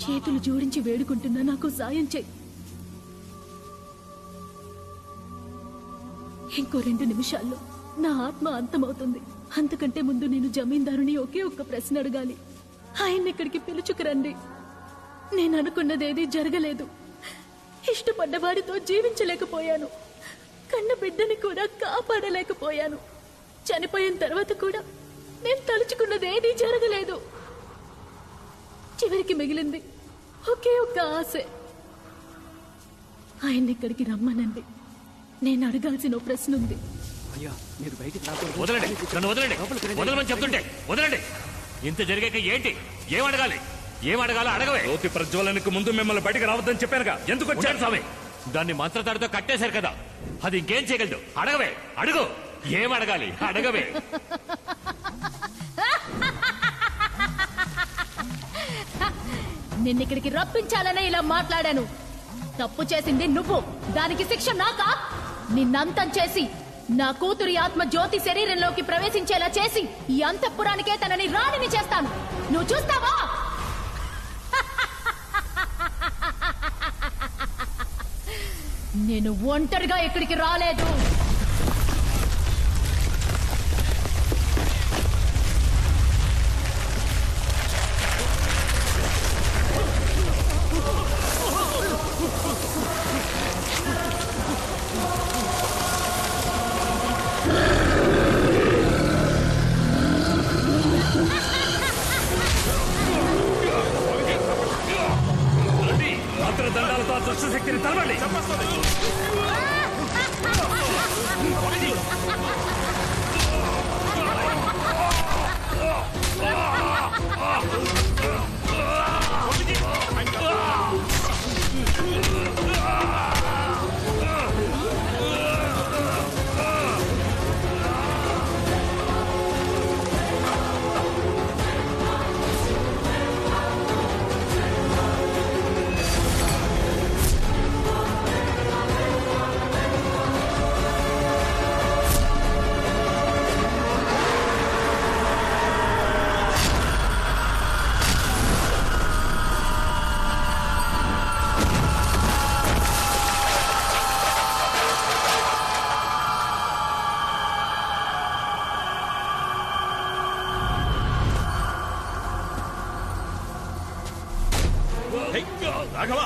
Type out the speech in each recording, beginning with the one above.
చేతులు జోడించి వేడుకుంటున్నా, నాకు సాయం చెయ్యి. ఇంకో 2 నిమిషాల్లో నా ఆత్మ అంతమవుతుంది. అంతకంటే ముందు నేను జమీందారుని ఒకే ఒక్క ప్రశ్న అడగాలి. ఆయన్ని ఇక్కడికి పిలుచుకురండి. నేను అనుకున్నదేదీ జరగలేదు. ఇష్టపడ్డవాడితో జీవించలేకపోయాను. కన్న బిడ్డని కూడా కాపాడలేకపోయాను. చనిపోయిన తర్వాత కూడా నేను తలుచుకున్నదేదీ జరగలేదు. చివరికి మిగిలింది ఒకే ఒక్క ఆశే. ఆయన్ని ఇక్కడికి రమ్మనండి. నేను అడగాల్సిన ప్రశ్న ఉంది. వదలమని చెప్తుంటే వదలండి. ఇంత జరిగాక ఏంటి? ఏమడగాలో అడగవే. జ్యోతి ప్రజ్వలనకు ముందు మిమ్మల్ని బయటకు రావద్దని చెప్పానుగా. ఎందుకు వచ్చారు స్వామి? దాన్ని మంత్రతాడితో కట్టేశారు కదా, అది ఇంకేం చేయగలదు? అడగవే, అడుగు. ఏమడగాలి అడగవే. నిన్నిక్కడికి రప్పించాలనే ఇలా మాట్లాడాను. తప్పు చేసింది నువ్వు, దానికి శిక్ష నాకా? నిన్నంతం చేసి నా కూతురి ఆత్మ జ్యోతి శరీరంలోకి ప్రవేశించేలా చేసి ఈ అంతఃపురానికే తనని రాణిని చేస్తాను. నువ్వు చూస్తావా? నేను ఒంటరిగా ఇక్కడికి రాలేదు. మంత్రదండాలతో దుష్టశక్తిని తరవండి. రాఘవ,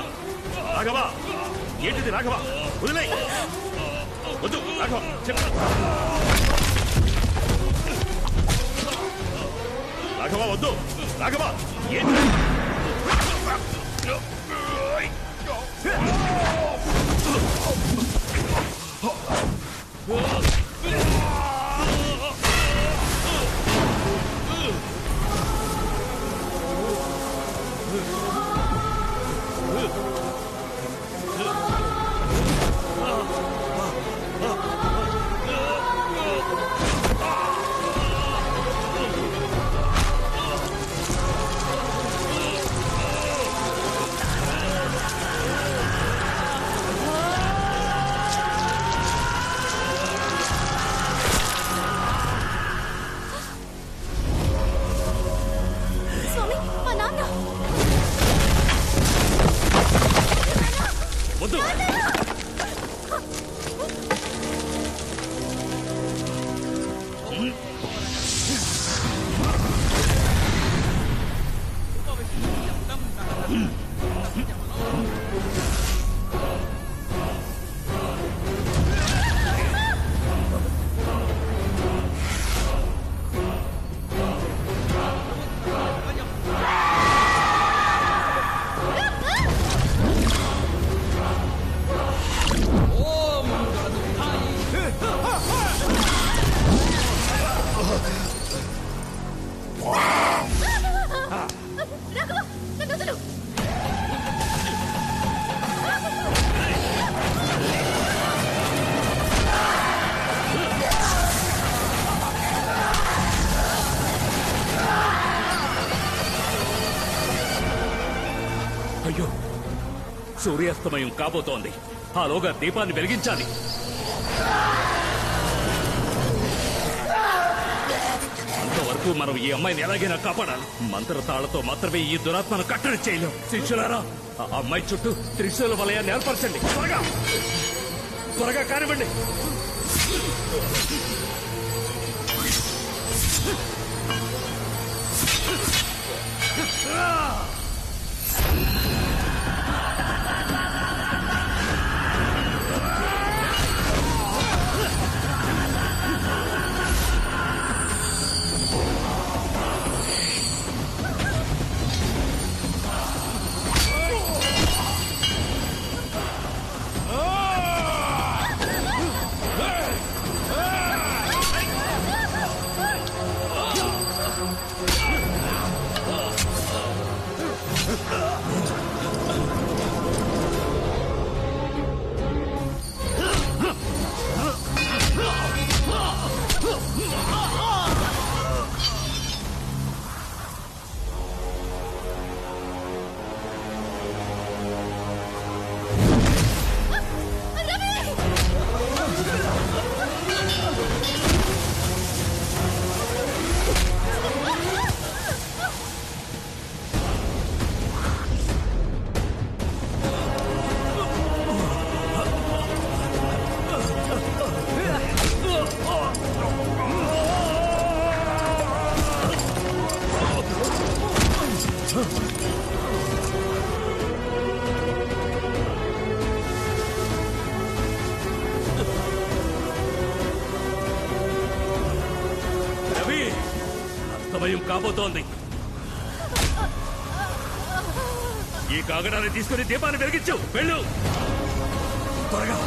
రాఘవ, ఏంటిది రాఘవ? వదిలే, వద్దు రాఘవ, చెప్పు రాఘవ, వద్దు రాఘవ, ఏంటి? రాఘవ, నన్ను వదలు. అయ్యో, సూర్యాస్తమయం కాబోతోంది. ఆలోగా దీపాన్ని వెలిగించాలి. అంతవరకు మనం ఈ అమ్మాయిని ఎలాగైనా కాపాడాలి. మంత్రతాళ్లతో మాత్రమే ఈ దురాత్మను కట్టడి చేయలేం. శిష్యులారా, ఆ అమ్మాయి చుట్టూ త్రిశూల వలయాన్ని ఏర్పరచండి. త్వరగా త్వరగా కానివ్వండి. రవి, అస్తమయం కాబోతోంది. ఈ కాగడాన్ని తీసుకుని దీపాన్ని వెలిగించు. వెళ్ళు త్వరగా.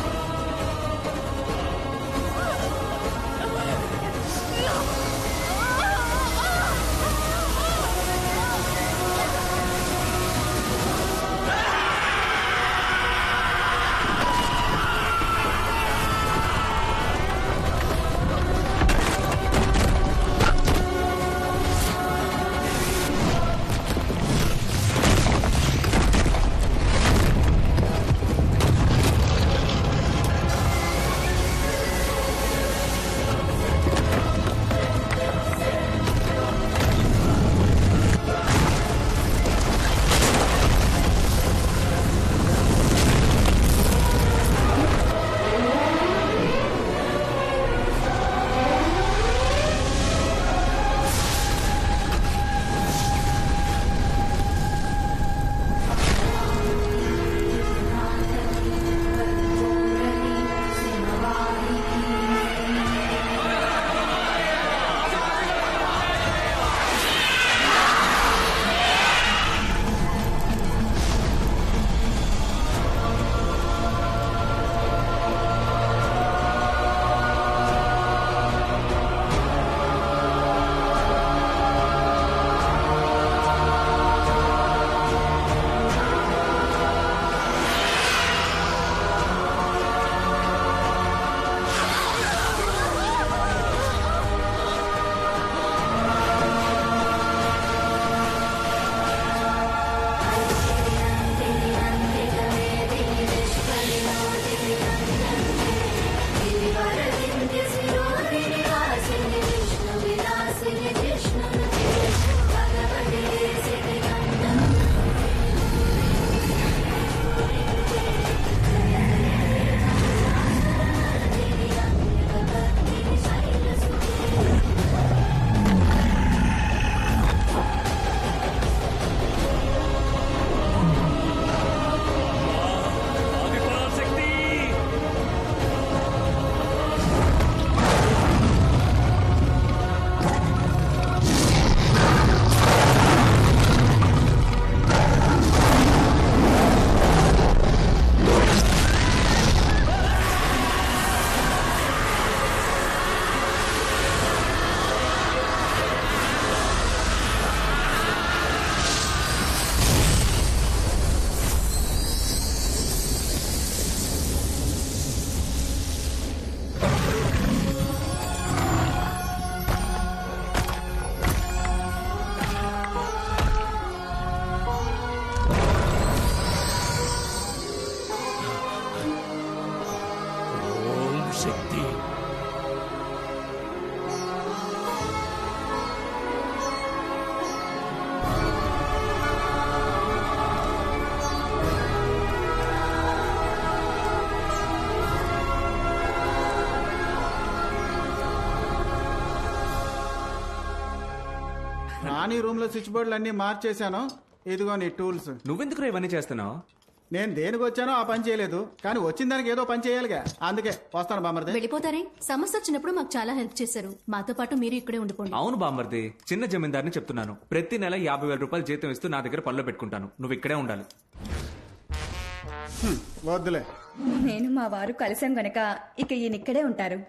రాణి రూమ్ లో స్విచ్ బోర్డులు అన్ని మార్చేశాను. ఇదిగో నీ టూల్స్. నువ్వెందుకు ఇవన్నీ చేస్తున్నావు? నేను దేనికి వచ్చానో ఆ పని చేయలేదు, కానీ వచ్చిన దానికి ఏదో పని చేయాలిగా, అందుకే వస్తాను బామర్ది. వెళ్ళిపోతారే? సమస్య వచ్చినప్పుడు మాకు చాలా హెల్ప్ చేశారు. మాతో పాటు మీరు ఇక్కడే ఉండిపోండి. అవును బామ్మర్ది, చిన్న జమీందారిని చెప్తున్నాను. ప్రతి నెల 50,000 రూపాయలు జీతం ఇస్తూ నా దగ్గర పనిలో పెట్టుకుంటాను. నువ్వు ఇక్కడే ఉండాలి. వద్దులే. నేను మా వారు కలిసాం గనక ఇక ఈయన ఇక్కడే ఉంటారు.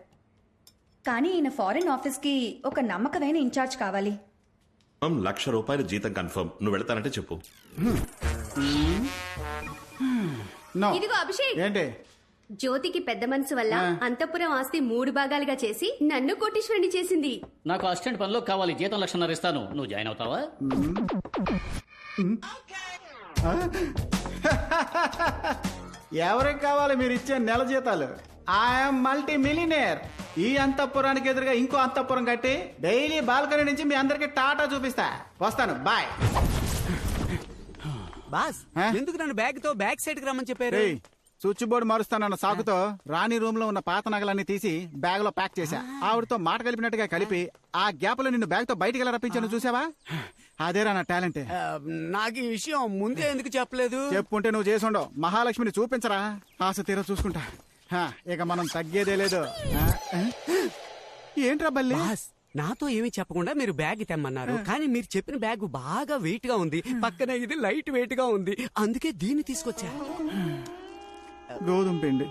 కానీ ఈయన ఫారెన్ ఆఫీస్ కి ఒక నమ్మకమైన ఇన్ఛార్జ్ కావాలి. ₹1,00,000 జీతం కన్ఫర్మ్. నువ్వు వెళ్తానంటే చెప్పు. నో. ఇదిగో అభిషేక్, ఏంటి? జ్యోతికి పెద్ద మనసు వల్ల అంతఃపురం ఆస్తి 3 భాగాలుగా చేసి నన్ను కోటీశ్వరుని చేసింది. నాకు అసిస్టెంట్ పనిలో కావాలి, జీతం 1,00,000 ఇస్తాను. నువ్వు జాయిన్ అవుతావా? ఎవరికి కావాలి మీరు ఇచ్చే నెల జీతాలు? I'm multi millionaire. ఈ అంతఃపురానికి ఎదురుగా ఇంకో అంతఃపురం కట్టి డైలీ బాల్కనీ నుంచి మీ అందరికి టాటా చూపిస్తా. వస్తాను, బాయ్. బాస్, ఎందుకు నన్ను బ్యాగ్ తో బ్యాక్ సైడ్ కి రమ్మని చెప్పారు? రేయ్, స్విచ్ బోర్డు మారుస్తానన్న సాకుతో రాణి రూమ్ లో ఉన్న పాత నగలన్నీ తీసి బ్యాగ్ లో ప్యాక్ చేశా. ఆవిడతో మాట కలిపినట్టుగా కలిపి ఆ గ్యాప్ లో నిన్ను బ్యాగ్ తో బయటికి ఎలా రప్పించాను చూసావా? అదేరా నా టాలెంట్. నాకు ఈ విషయం ముందే ఎందుకు చెప్పలేదు? చెప్పుంటే నువ్వు చేసుండవు. మహాలక్ష్మిని చూపించరా, ఆశ తీర చూసుకుంటా. ఇక మనం తగ్గేదే లేదు. ఏంట్రా బల్లి? బాస్, నాతో ఏమీ చెప్పకుండా మీరు బ్యాగ్ తెమ్మన్నారు, కానీ మీరు చెప్పిన బ్యాగ్ బాగా వెయిట్ గా ఉంది. పక్కన ఇది లైట్ వెయిట్ గా ఉంది, అందుకే దీన్ని తీసుకొచ్చా. గోధుమ పిండి,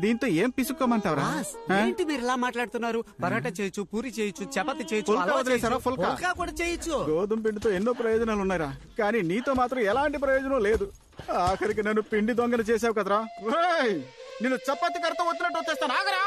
దీంతో ఏం పిసుక్కోమంటావురా? బాస్, ఏంటి మీరు ఇలా మాట్లాడుతున్నారు? పరాటా చేయొచ్చు, పూరి చేయొచ్చు, చపాతి చేయొచ్చు, ఫుల్కా హల్వా వదిలేసారా? చేయొచ్చు, ఫుల్కా? ఫుల్కా కూడా చేయొచ్చు. గోధుమ పిండితో ఎన్నో ప్రయోజనాలు ఉన్నాయిరా, కానీ నీతో మాత్రం ఎలాంటి ప్రయోజనం లేదు. ఆఖరికి నన్ను పిండి దొంగలు చేసావు కదరా. నిన్ను చపాతి కడతా వచ్చినట్టు వచ్చేస్తాను. ఆగరా.